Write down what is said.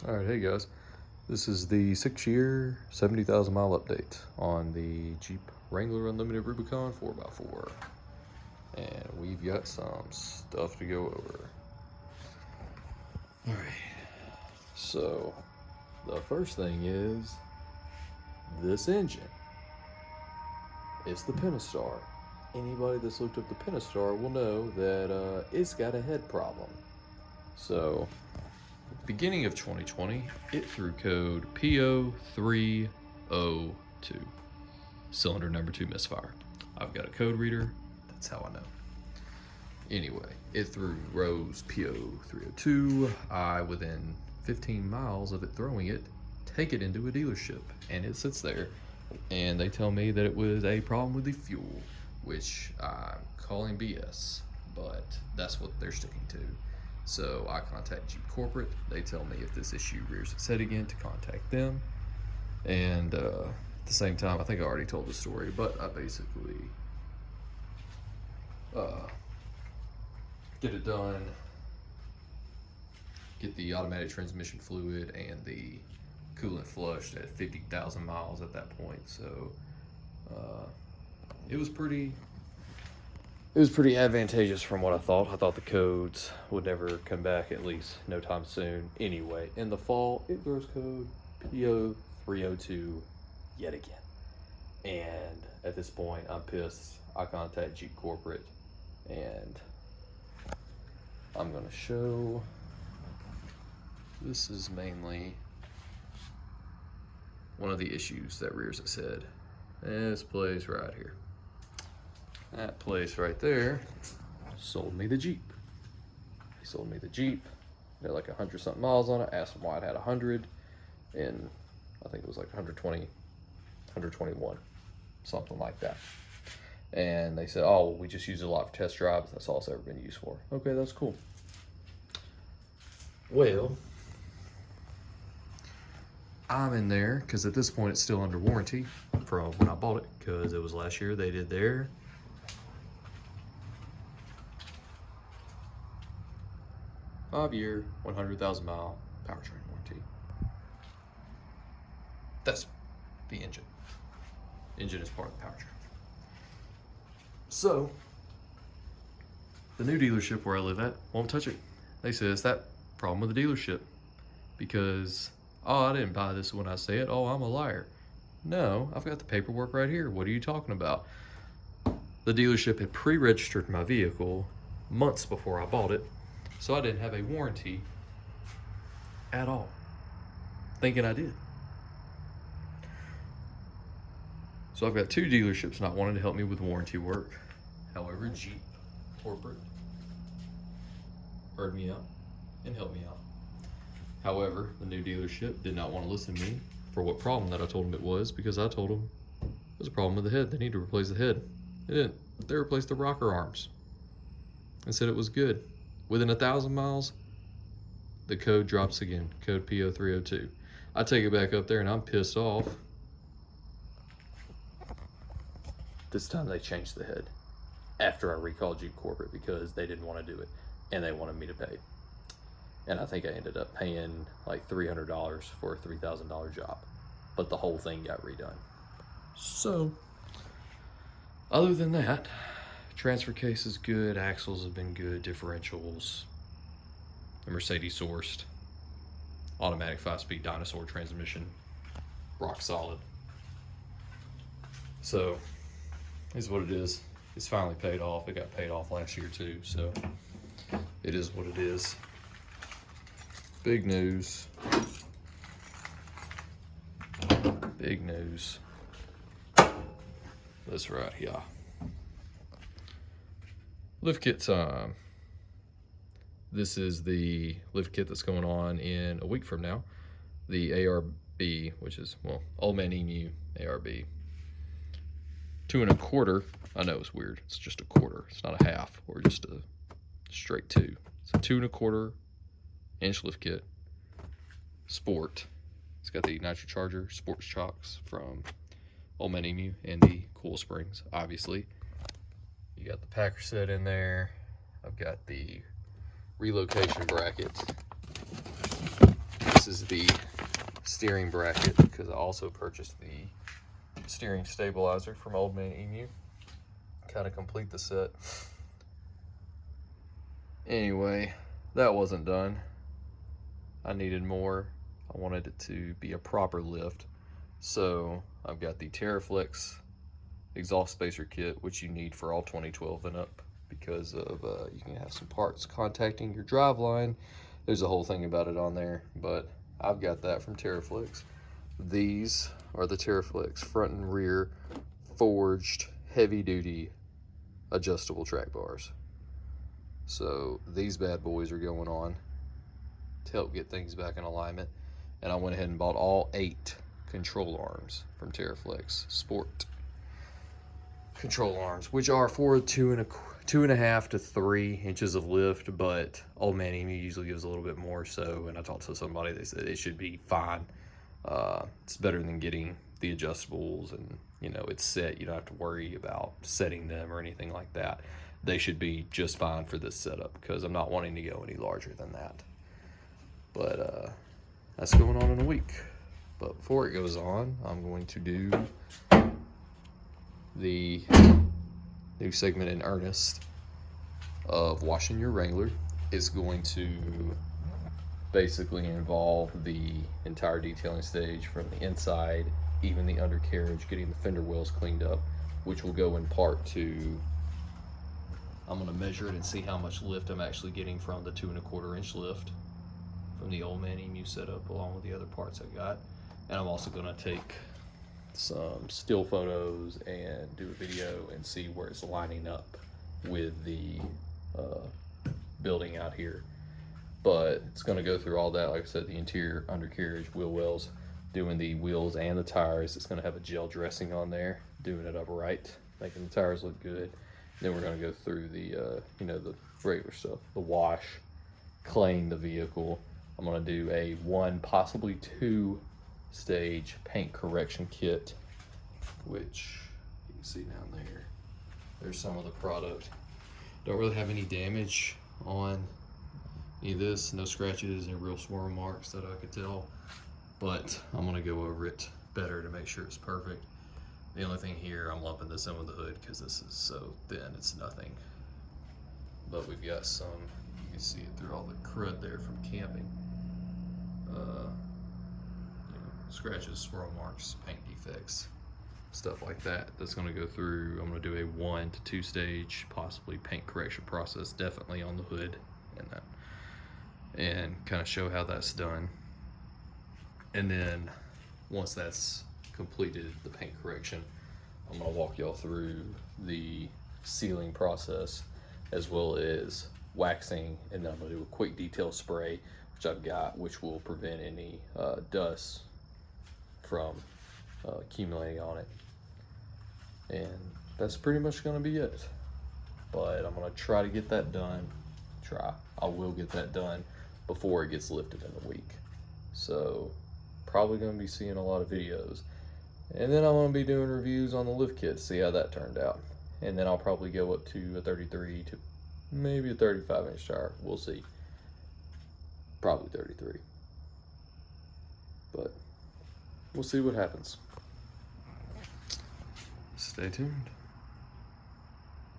Alright, hey guys. This is the 6-year, 70,000 mile update on the Jeep Wrangler Unlimited Rubicon 4x4. And we've got some stuff to go over. Alright, so the first thing is this engine. It's the Pentastar. Anybody that's looked up the Pentastar will know that it's got a head problem. So, at the beginning of 2020, it threw code P0302, cylinder number 2 misfire. I've got a code reader, that's how I know. Anyway, it threw rows P0302. I, within 15 miles of it throwing it, take it into a dealership, and it sits there, and they tell me that it was a problem with the fuel, which I'm calling BS, but that's what they're sticking to. So I contact Jeep Corporate. They tell me if this issue rears its head again to contact them. And at the same time, I think I already told the story, but I basically get it done, get the automatic transmission fluid and the coolant flushed at 50,000 miles at that point. So it was pretty advantageous from what I thought. I thought the codes would never come back, at least no time soon. Anyway, in the fall, it throws code P0302 yet again. And at this point, I'm pissed. I contact Jeep Corporate, and I'm gonna show, this is mainly one of the issues that rears its head. This place right here. That place right there sold me the Jeep. They sold me the Jeep. They had like 100 something miles on it. Asked them why it had 100, and I think it was like 120, 121, something like that. And they said, oh, we just use it a lot for test drives. That's all it's ever been used for. Okay, that's cool. Well, I'm in there because at this point it's still under warranty from when I bought it, because it was last year they did their 5-year, 100,000 mile powertrain warranty. That's the engine. Engine is part of the powertrain. So, the new dealership where I live at won't touch it. They say it's that problem with the dealership. Because, oh, I didn't buy this when I say it. Oh, I'm a liar. No, I've got the paperwork right here. What are you talking about? The dealership had pre-registered my vehicle months before I bought it. So I didn't have a warranty at all, thinking I did. So I've got 2 dealerships not wanting to help me with warranty work. However, Jeep Corporate heard me out and helped me out. However, the new dealership did not want to listen to me for what problem that I told them it was, because I told them there's a problem with the head. They need to replace the head. They didn't. They replaced the rocker arms and said it was good. Within 1,000 miles, the code drops again, code P0302. I take it back up there and I'm pissed off. This time they changed the head after I recalled Jeep Corporate because they didn't want to do it and they wanted me to pay. And I think I ended up paying like $300 for a $3,000 job, but the whole thing got redone. So, other than that, transfer case is good, axles have been good, differentials, the Mercedes sourced, automatic 5-speed dinosaur transmission, rock solid. So, is what it is. It's finally paid off. It got paid off last year too, so it is what it is. Big news. Big news. This right here. Lift kit time. This is the lift kit that's going on in a week from now. The ARB, which is, well, Old Man Emu ARB. 2 1/4. I know it's weird. It's just a quarter. It's not a half or just a straight 2. It's a 2 1/4 inch lift kit. Sport. It's got the Nitrocharger sports chocks from Old Man Emu and the coil springs, obviously. You got the Packer set in there. I've got the relocation bracket. This this is the steering bracket, because I also purchased the steering stabilizer from Old Man Emu. Kind of complete the set. Anyway, that wasn't done. I needed more. I wanted it to be a proper lift. So I've got the TerraFlex exhaust spacer kit, which you need for all 2012 and up, because of you can have some parts contacting your drive line. There's a whole thing about it on there, but I've got that from TerraFlex. These are the TerraFlex front and rear forged heavy duty adjustable track bars. So these bad boys are going on to help get things back in alignment. And I went ahead and bought all 8 control arms from TerraFlex Sport control arms, which are for 2.5 to 3 inches of lift, but Old Man Emu usually gives a little bit more. So, and I talked to somebody, they said it should be fine. It's better than getting the adjustables, and you know, it's set. You don't have to worry about setting them or anything like that. They should be just fine for this setup, because I'm not wanting to go any larger than that. But that's going on in a week. But before it goes on, I'm going to do the new segment in earnest of washing your Wrangler. Is going to basically involve the entire detailing stage from the inside, even the undercarriage, getting the fender wells cleaned up, which will go in part to, I'm going to measure it and see how much lift I'm actually getting from the 2.25 inch lift from the Old Man Emu setup, along with the other parts I got. And I'm also going to take some still photos and do a video and see where it's lining up with the building out here. But it's going to go through all that. Like I said, the interior undercarriage, wheel wells, doing the wheels and the tires. It's going to have a gel dressing on there, doing it upright, making the tires look good. Then we're going to go through the you know, the regular stuff, the wash, clean the vehicle. I'm going to do a 1, possibly 2 stage paint correction kit, which you can see down there. There's some of the product. Don't really have any damage on any of this, no scratches, any real swirl marks that I could tell, but I'm gonna go over it better to make sure it's perfect. The only thing here, I'm lumping this in with the hood because this is so thin, it's nothing. But we've got some, you can see it through all the crud there from camping. You know, scratches, swirl marks, paint defects, stuff like that. That's gonna go through. I'm gonna do a 1 to 2 stage, possibly paint correction process, definitely on the hood and that, and kind of show how that's done. And then once that's completed, the paint correction, I'm gonna walk y'all through the sealing process as well as waxing, and then I'm gonna do a quick detail spray, which I've got, which will prevent any dust from accumulating on it. And that's pretty much gonna be it. But I'm gonna try to get that done. I will get that done before it gets lifted in the week. So probably gonna be seeing a lot of videos. And then I'm gonna be doing reviews on the lift kit to see how that turned out. And then I'll probably go up to a 33 to maybe a 35 inch tire. We'll see. Probably 33. But we'll see what happens. Stay tuned.